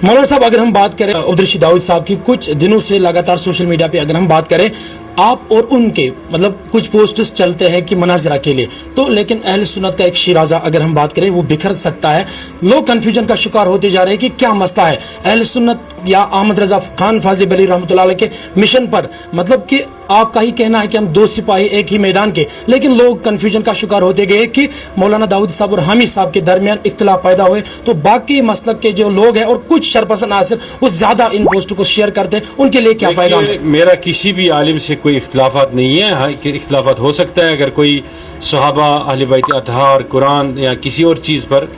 मौलाना साहब, अगर हम बात करें अब्दुल दाऊद साहब की, कुछ दिनों से लगातार सोशल मीडिया पे अगर हम बात करें आप और उनके मतलब कुछ पोस्ट्स चलते हैं कि मनाजरा के लिए, तो लेकिन अहले सुन्नत का एक शिराजा अगर हम बात करें वो बिखर सकता है। लोग कंफ्यूजन का शिकार होते जा रहे हैं कि क्या मसला है अहले सुन्नत या अहमद रजा खान फाजली बली रहमतुल्लाह अलैह के मिशन पर, मतलब कि आपका ही कहना है कि हम दो सिपाही एक ही मैदान के, लेकिन लोग कंफ्यूजन का शिकार होते गए कि मौलाना दाऊद साहब और हामिद साहब के दरमियान इख्तिलाफ पैदा हुए, तो बाकी मसलक के जो लोग हैं और कुछ शरपसंद नासिर वो ज्यादा इन पोस्टों को शेयर करते हैं, उनके लिए क्या पैगाम है? मेरा किसी भी आलिम से कोई इख्तिलाफात नहीं है। हाँ, इख्तिलाफात हो सकता है अगर कोई सहाबा, अहले बैत अतहार, कुरान या किसी और चीज़ पर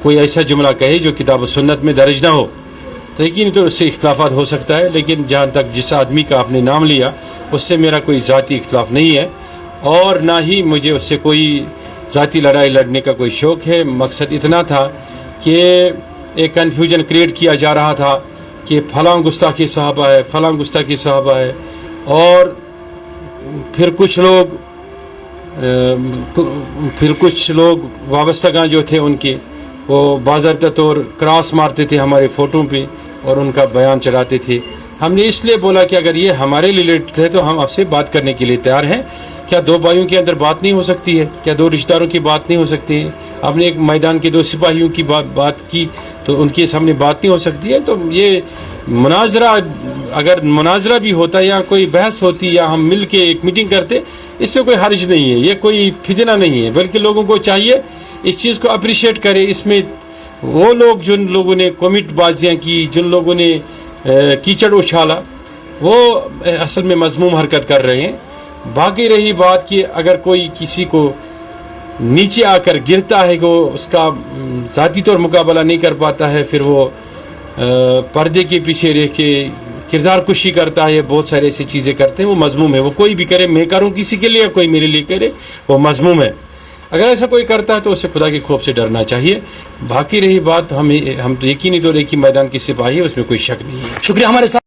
कोई ऐसा जुमला कहे जो किताब सुन्नत में दर्ज ना हो, तो यकीन तो उससे इख्तिलाफात हो सकता है। लेकिन जहाँ तक जिस आदमी का आपने नाम लिया उससे मेरा कोई ज़ाती इख्तिलाफ नहीं है और ना ही मुझे उससे कोई ज़ाती लड़ाई लड़ने का कोई शौक़ है। मकसद इतना था कि एक कन्फ्यूजन क्रिएट किया जा रहा था कि फ़लाँ गुस्ताखी सहाबा है, फ़लाँ गुस्ताखी सहाबा है, और फिर कुछ लोग वाबस्तगां जो थे उनके वो बाज़ाब्ता तौर क्रॉस मारते थे हमारे फ़ोटो पे और उनका बयान चढ़ाते थे। हमने इसलिए बोला कि अगर ये हमारे रिलेटेड है तो हम आपसे बात करने के लिए तैयार हैं। क्या दो भाइयों के अंदर बात नहीं हो सकती है? क्या दो रिश्तेदारों की बात नहीं हो सकती है? आपने एक मैदान के दो सिपाहियों की बात की तो उनके सामने बात नहीं हो सकती है? तो ये मुनाजरा, अगर मुनाजरा भी होता या कोई बहस होती या हम मिल के एक मीटिंग करते, इसमें कोई हर्ज नहीं है, ये कोई फितना नहीं है। बल्कि लोगों को चाहिए इस चीज़ को अप्रिशिएट करें। इसमें वो लोग जिन लोगों ने कॉमेंट बाजियाँ की, जिन लोगों ने कीचड़ उछाला, वो असल में मज़मूम हरकत कर रहे हैं। बाकी रही बात कि अगर कोई किसी को नीचे आकर गिरता है कि उसका ज़ाती तौर मुकाबला नहीं कर पाता है, फिर वो पर्दे के पीछे रह के किरदार कुशी करता है, बहुत सारी ऐसी चीज़ें करते हैं, वो मज़मूम है। वो कोई भी करे, मैं करूँ किसी के लिए, कोई मेरे लिए करे, वो मज़मूम है। अगर ऐसा कोई करता है तो उसे खुदा के खौफ से डरना चाहिए। बाकी रही बात, हम तो यकीनी तौर एक ही मैदान के सिपाही है, उसमें कोई शक नहीं है। शुक्रिया। हमारे साथ